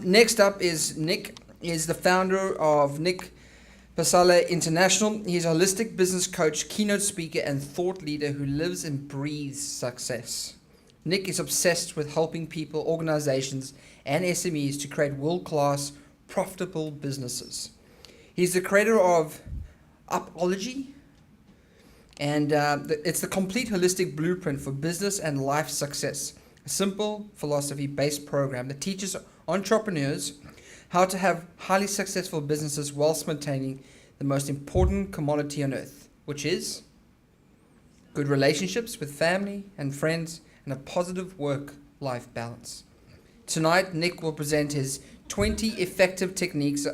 Next up is Nick. He's the founder of Nick Pasaila International. He's a holistic business coach, keynote speaker, and thought leader who lives and breathes success. Nick is obsessed with helping people, organizations, and SMEs to create world-class, profitable businesses. He's the creator of Upology, and it's the complete holistic blueprint for business and life success. A simple philosophy-based program that teaches entrepreneurs how to have highly successful businesses whilst maintaining the most important commodity on earth, which is good relationships with family and friends and a positive work-life balance. Tonight, Nick will present his 20 effective techniques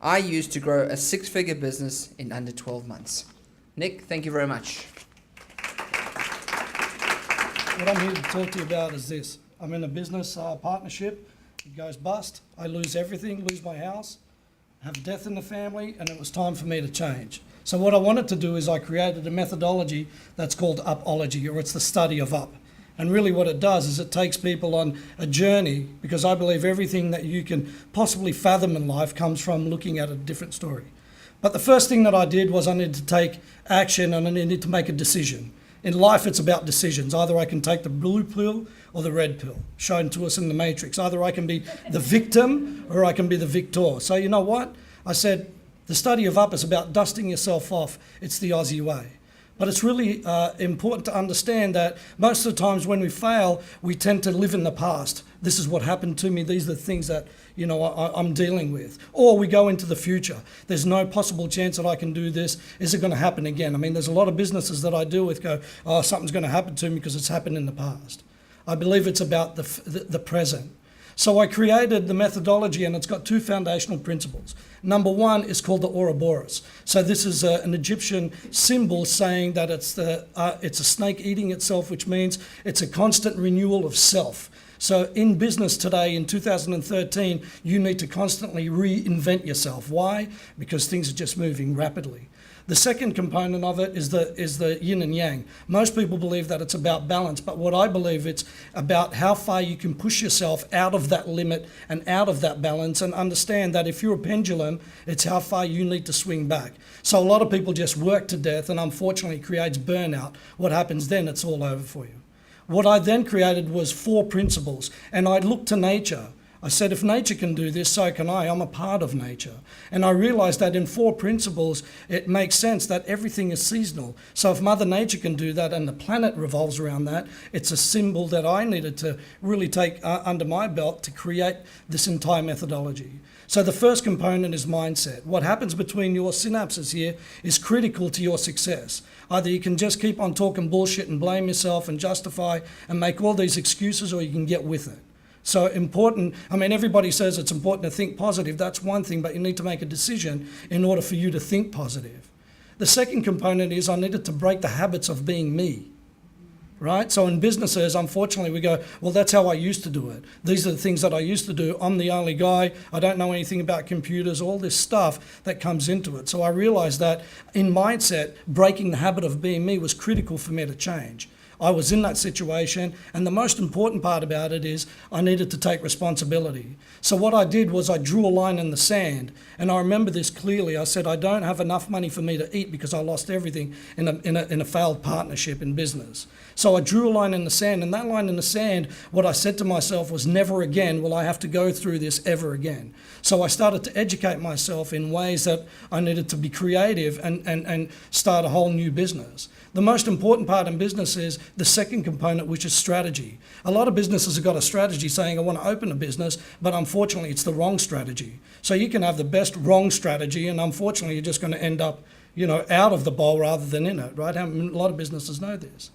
I used to grow a six-figure business in under 12 months. Nick, thank you very much. What I'm here to talk to you about is this. I'm in a business partnership. It goes bust. I lose everything, lose my house, have death in the family, and it was time for me to change. So what I wanted to do is I created a methodology that's called Upology, or it's the study of up. And really what it does is it takes people on a journey, because I believe everything that you can possibly fathom in life comes from looking at a different story. But the first thing that I did was I needed to take action and I needed to make a decision. In life, it's about decisions. Either I can take the blue pill or the red pill, shown to us in the Matrix. Either I can be the victim or I can be the victor. So you know what? I said, the study of up is about dusting yourself off. It's the Aussie way. But it's really important to understand that most of the times when we fail, we tend to live in the past. This is what happened to me. These are the things that I'm dealing with. Or we go into the future. There's no possible chance that I can do this. Is it going to happen again? I mean, there's a lot of businesses that I deal with go, oh, something's going to happen to me because it's happened in the past. I believe it's about the present. So I created the methodology, and it's got two foundational principles. Number one is called the Ouroboros. So this is an Egyptian symbol saying that it's a snake eating itself, which means it's a constant renewal of self. So in business today, in 2013, you need to constantly reinvent yourself. Why? Because things are just moving rapidly. The second component of it is the yin and yang. Most people believe that it's about balance, but what I believe it's about how far you can push yourself out of that limit and out of that balance, and understand that if you're a pendulum, it's how far you need to swing back. So a lot of people just work to death, and unfortunately it creates burnout. What happens then? It's all over for you. What I then created was 4 principles, and I looked to nature. I said, if nature can do this, so can I. I'm a part of nature. And I realized that in 4 principles, it makes sense that everything is seasonal. So if Mother Nature can do that and the planet revolves around that, it's a symbol that I needed to really take under my belt to create this entire methodology. So the first component is mindset. What happens between your synapses here is critical to your success. Either you can just keep on talking bullshit and blame yourself and justify and make all these excuses, or you can get with it. So important, I mean, everybody says it's important to think positive. That's one thing, but you need to make a decision in order for you to think positive. The second component is I needed to break the habits of being me, right? So in businesses, unfortunately, we go, well, that's how I used to do it. These are the things that I used to do. I'm the only guy. I don't know anything about computers, all this stuff that comes into it. So I realized that in mindset, breaking the habit of being me was critical for me to change. I was in that situation, and the most important part about it is I needed to take responsibility. So what I did was I drew a line in the sand, and I remember this clearly. I said, I don't have enough money for me to eat because I lost everything in a failed partnership in business. So I drew a line in the sand, and that line in the sand, what I said to myself was, never again will I have to go through this ever again. So I started to educate myself in ways that I needed to be creative and start a whole new business. The most important part in business is the second component, which is strategy. A lot of businesses have got a strategy saying, I want to open a business, but unfortunately it's the wrong strategy. So you can have the best wrong strategy, and unfortunately you're just going to end up, out of the bowl rather than in it, right? A lot of businesses know this.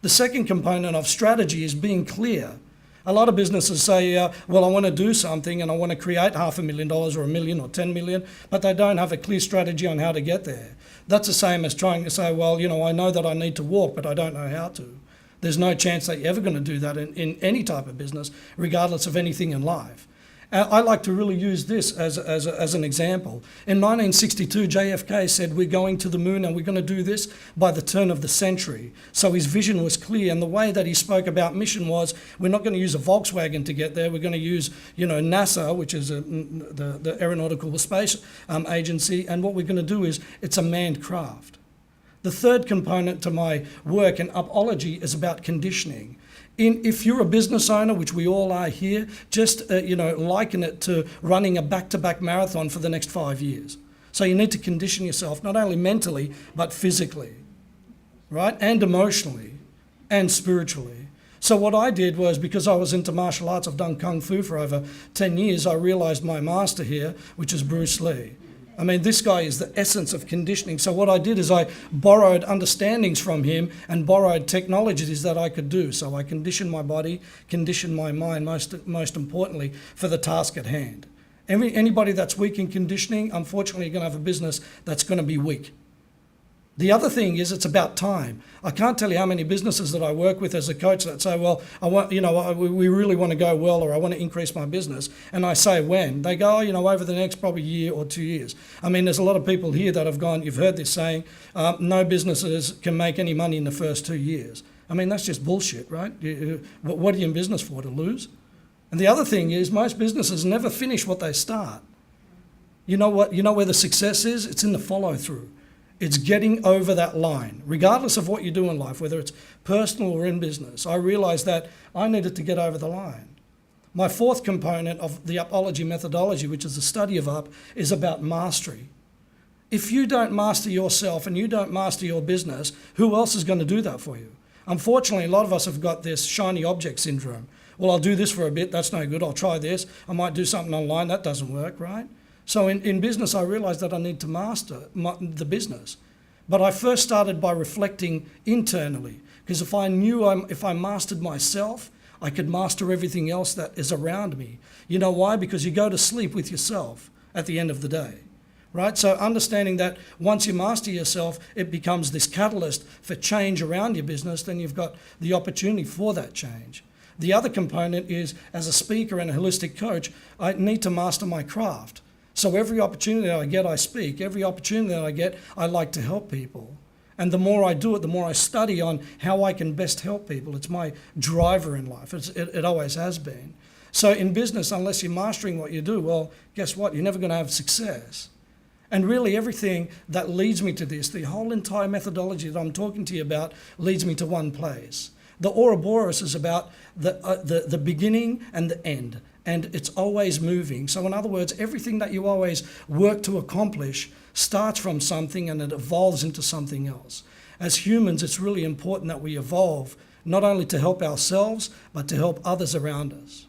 The second component of strategy is being clear. A lot of businesses say, well, I want to do something and I want to create $500,000 or $1 million or 10 million, but they don't have a clear strategy on how to get there. That's the same as trying to say, well, I know that I need to walk, but I don't know how to. There's no chance that you're ever going to do that in any type of business, regardless of anything in life. I like to really use this as an example. In 1962, JFK said, we're going to the moon and we're going to do this by the turn of the century. So his vision was clear, and the way that he spoke about mission was, we're not going to use a Volkswagen to get there, we're going to use, NASA, which is the Aeronautical Space Agency, and what we're going to do is, it's a manned craft. The third component to my work in upology is about conditioning. If you're a business owner, which we all are here, just liken it to running a back-to-back marathon for the next 5 years. So you need to condition yourself, not only mentally, but physically, right? And emotionally, and spiritually. So what I did was, because I was into martial arts, I've done Kung Fu for over 10 years, I realized my master here, which is Bruce Lee. I mean, this guy is the essence of conditioning. So what I did is I borrowed understandings from him and borrowed technologies that I could do. So I conditioned my body, conditioned my mind, most importantly, for the task at hand. Anybody that's weak in conditioning, unfortunately, you're going to have a business that's going to be weak. The other thing is, it's about time. I can't tell you how many businesses that I work with as a coach that say, well, we really want to go well, or I want to increase my business. And I say, when? They go, over the next probably year or 2 years. I mean, there's a lot of people here that have gone, you've heard this saying, no businesses can make any money in the first 2 years. I mean, that's just bullshit, right? What are you in business for, to lose? And the other thing is, most businesses never finish what they start. You know where the success is? It's in the follow-through. It's getting over that line, regardless of what you do in life, whether it's personal or in business. I realized that I needed to get over the line. My fourth component of the upology methodology, which is the study of up, is about mastery. If you don't master yourself and you don't master your business, who else is going to do that for you? Unfortunately, a lot of us have got this shiny object syndrome. Well, I'll do this for a bit, that's no good, I'll try this, I might do something online, that doesn't work, right? So in business, I realized that I need to master the business. But I first started by reflecting internally, because if I mastered myself, I could master everything else that is around me. You know why? Because you go to sleep with yourself at the end of the day, right? So understanding that once you master yourself, it becomes this catalyst for change around your business, then you've got the opportunity for that change. The other component is, as a speaker and a holistic coach, I need to master my craft. So every opportunity that I get, I speak. Every opportunity that I get, I like to help people. And the more I do it, the more I study on how I can best help people. It's my driver in life. It always has been. So in business, unless you're mastering what you do, well, guess what? You're never going to have success. And really everything that leads me to this, the whole entire methodology that I'm talking to you about, leads me to one place. The Ouroboros is about the beginning and the end. And it's always moving. So in other words, everything that you always work to accomplish starts from something and it evolves into something else. As humans, it's really important that we evolve, not only to help ourselves, but to help others around us.